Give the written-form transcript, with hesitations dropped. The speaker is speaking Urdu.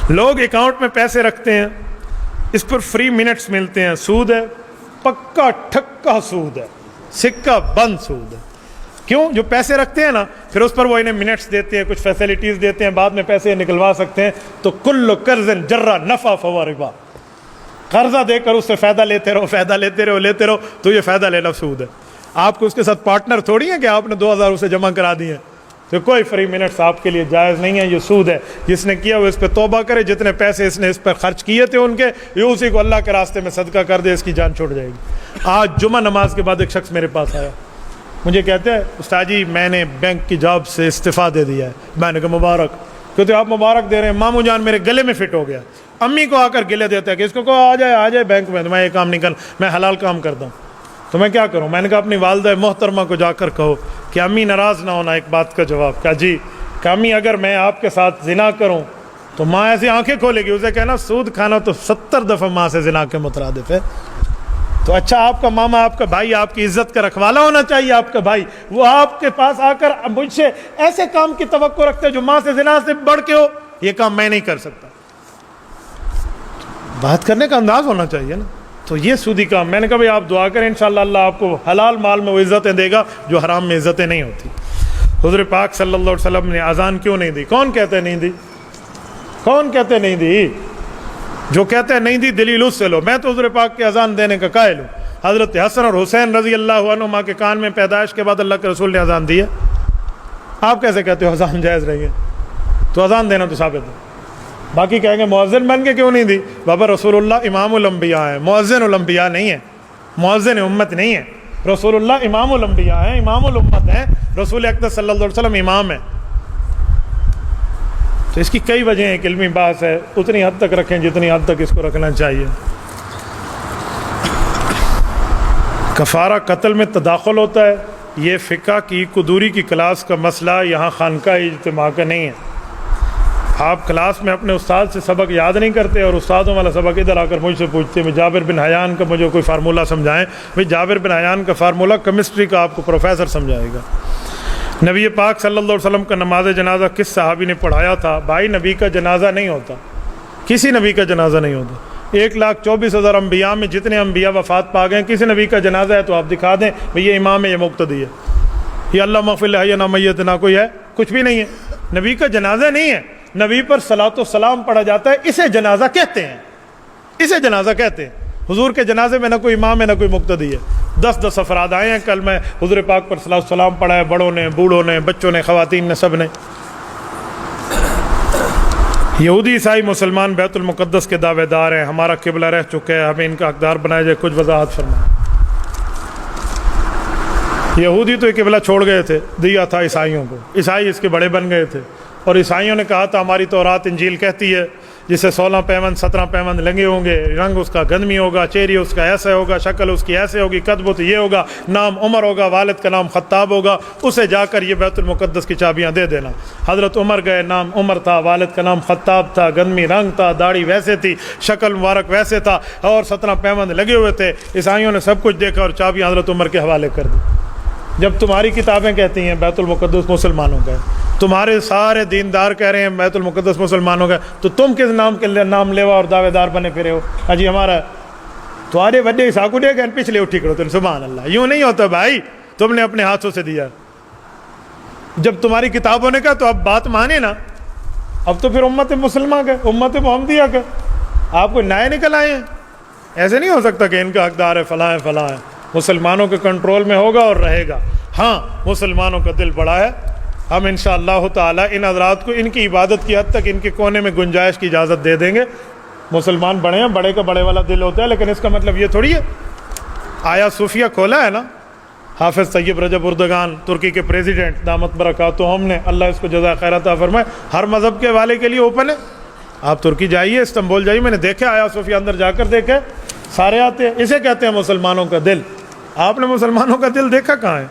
لوگ اکاؤنٹ میں پیسے رکھتے ہیں، اس پر فری منٹس ملتے ہیں، سود ہے، پکا ٹھکا سود ہے، سکہ بند سود ہے۔ کیوں؟ جو پیسے رکھتے ہیں نا، پھر اس پر وہ انہیں منٹس دیتے ہیں، کچھ فیسلٹیز دیتے ہیں، بعد میں پیسے نکلوا سکتے ہیں۔ تو کل قرض جر نفع فہو ربا، قرضہ دے کر اس سے فائدہ لیتے رہو، فائدہ لیتے رہو، تو یہ فائدہ لینا سود ہے۔ آپ کو اس کے ساتھ پارٹنر تھوڑی ہے کہ آپ نے 2000 اسے جمع کرا دیے، تو کوئی فری منٹس آپ کے لیے جائز نہیں ہے، یہ سود ہے۔ جس نے کیا وہ اس پہ توبہ کرے، جتنے پیسے اس نے اس پر خرچ کیے تھے ان کے، یہ اسی کو اللہ کے راستے میں صدقہ کر دے، اس کی جان چھوٹ جائے گی۔ آج جمعہ نماز کے بعد ایک شخص میرے پاس آیا، مجھے کہتے ہیں استاد جی میں نے بینک کی جاب سے استعفیٰ دے دیا ہے۔ میں نے کہا مبارک۔ کہتے آپ مبارک دے رہے ہیں، ماموں جان میرے گلے میں فٹ ہو گیا۔ امی کو آ کر گلے دیتا ہے کہ اس کو کہو آ جائے بینک میں، میں یہ کام نہیں کرنا، میں حلال کام کرتا ہوں، تو میں کیا کروں؟ میں نے کہا اپنی والدہ محترمہ کو جا کر کہو کہ امی ناراض نہ ہونا۔ ایک بات کا جواب کہا جی، کہ امی اگر میں آپ کے ساتھ زنا کروں تو ماں ایسی آنکھیں کھولے گی، اسے کہنا سود کھانا تو 70 دفعہ ماں سے زنا کے مترادف ہے۔ تو اچھا آپ کا ماما، آپ کا بھائی، آپ کی عزت کا رکھوالا ہونا چاہیے آپ کا بھائی، وہ آپ کے پاس آ کر مجھ سے ایسے کام کی توقع رکھتے جو ماں سے زنا سے بڑھ کے ہو، یہ کام میں نہیں کر سکتا۔ بات کرنے کا انداز ہونا چاہیے نا۔ تو یہ سودی کام، میں نے کہا بھائی آپ دعا کریں انشاءاللہ اللہ آپ کو حلال مال میں وہ عزتیں دے گا جو حرام میں عزتیں نہیں ہوتی۔ حضور پاک صلی اللہ علیہ وسلم نے اذان کیوں نہیں دی؟ کون کہتے نہیں دی؟ کون کہتے نہیں دی؟ جو کہتے ہیں نہیں دی دلیل اس سے لو۔ میں تو حضور پاک کے اذان دینے کا قائل ہوں۔ حضرت حسن اور حسین رضی اللہ عنہما کے کان میں پیدائش کے بعد اللہ کے رسول نے اذان دی ہے۔ آپ کیسے کہتے ہو اذان جائز رہی ہے؟ تو اذان دینا تو ثابت ہے۔ باقی کہیں گے مؤذن بن کے کیوں نہیں دی؟ بابا رسول اللہ امام الانبیاء ہیں، مؤذن الانبیاء نہیں ہے، مؤذن امت نہیں ہے۔ رسول اللہ امام الانبیاء ہیں، امام الامت ہیں، رسول اکرم صلی اللہ علیہ وسلم امام ہے۔ تو اس کی کئی وجہیں ایک علمی بحث ہے، اتنی حد تک رکھیں جتنی حد تک اس کو رکھنا چاہیے۔ کفارہ قتل میں تداخل ہوتا ہے، یہ فقہ کی قدوری کی کلاس کا مسئلہ یہاں خانقاہ اجتماع کا نہیں ہے۔ آپ کلاس میں اپنے استاد سے سبق یاد نہیں کرتے اور استادوں والا سبق ادھر آ کر مجھ سے پوچھتے ہیں جابر بن حیان کا مجھے کوئی فارمولہ سمجھائیں۔ بھئی جابر بن حیان کا فارمولہ کیمسٹری کا آپ کو پروفیسر سمجھائے گا۔ نبی پاک صلی اللہ علیہ وسلم کا نماز جنازہ کس صحابی نے پڑھایا تھا؟ بھائی نبی کا جنازہ نہیں ہوتا، کسی نبی کا جنازہ نہیں ہوتا۔ 1,24,000 انبیاء میں جتنے انبیاء وفات پا گئے، کسی نبی کا جنازہ ہے تو آپ دکھا دیں بھئی یہ امام ہے، یہ مقتدی ہے، یہ اللہ اغفر لحینا میتنا کوئی ہے؟ کچھ بھی نہیں ہے۔ نبی کا جنازہ نہیں ہے، نبی پر صلاۃ و سلام پڑھا جاتا ہے، اسے جنازہ کہتے ہیں، اسے جنازہ کہتے ہیں۔ حضور کے جنازے میں نہ کوئی امام ہے نہ کوئی مقتدی ہے۔ 10 افراد آئے ہیں، کل میں حضور پاک پر صلاۃ و سلام پڑھا ہے، بڑوں نے، بوڑھوں نے، بچوں نے، خواتین نے، سب نے۔ یہودی عیسائی مسلمان بیت المقدس کے دعوے دار ہیں، ہمارا قبلہ رہ چکے ہیں، ہمیں ان کا حقدار بنایا جائے، کچھ وضاحت فرمائیں۔ یہودی تو یہ قبلہ چھوڑ گئے تھے، دیا تھا عیسائیوں کو، عیسائی اس کے بڑے بن گئے تھے، اور عیسائیوں نے کہا تھا ہماری تورات انجیل کہتی ہے جسے 16 پیوند 17 پیوند لنگے ہوں گے، رنگ اس کا گندمی ہوگا، چہرہ اس کا ایسا ہوگا، شکل اس کی ایسے ہوگی، قد بت یہ ہوگا، نام عمر ہوگا، والد کا نام خطاب ہوگا، اسے جا کر یہ بیت المقدس کی چابیاں دے دینا۔ حضرت عمر گئے، نام عمر تھا، والد کا نام خطاب تھا، گندمی رنگ تھا، داڑھی ویسے تھی، شکل مبارک ویسے تھا، اور 17 پیوند لگے ہوئے تھے۔ عیسائیوں نے سب کچھ دیکھا اور چابیاں حضرت عمر کے حوالے کر دی۔ جب تمہاری کتابیں کہتی ہیں بیت المقدس مسلمانوں کا ہے، تمہارے سارے دیندار کہہ رہے ہیں بیت المقدس مسلمانوں کا، تو تم کس نام کے نام لیوا اور دعوے دار بنے پھرے ہو؟ اجی ہمارا تو آرے وڈے ساکو دے گئے پچھلے اٹھی کرو تم، سبحان اللہ۔ یوں نہیں ہوتا بھائی، تم نے اپنے ہاتھوں سے دیا، جب تمہاری کتابوں نے کہا تو اب بات مانے نا۔ اب تو پھر امت مسلمہ کا، امت محمدیہ کا، آپ کو نئے نکل آئے ہیں۔ ایسے نہیں ہو سکتا کہ ان کا حقدار ہے فلاں ہے فلاں ہے۔ مسلمانوں کے کنٹرول میں ہوگا اور رہے گا۔ ہاں مسلمانوں کا دل بڑا ہے، ہم انشاءاللہ تعالی ان حضرات کو ان کی عبادت کی حد تک ان کے کونے میں گنجائش کی اجازت دے دیں گے۔ مسلمان بڑے ہیں، بڑے کا بڑے والا دل ہوتا ہے، لیکن اس کا مطلب یہ تھوڑی ہے۔ آیا صوفیہ کھولا ہے نا حافظ طیب رجب اردگان، ترکی کے پریزیڈنٹ دامت برکاتہم نے، اللہ اس کو جزائے خیر عطا فرمائے، ہر مذہب کے والے کے لیے اوپن ہے۔ آپ ترکی جائیے، استنبول جائیے، میں نے دیکھا آیا صوفیہ اندر جا کر دیکھے، سارے آتے ہیں۔ اسے کہتے ہیں مسلمانوں کا دل۔ آپ نے مسلمانوں کا دل دیکھا کہاں ہے؟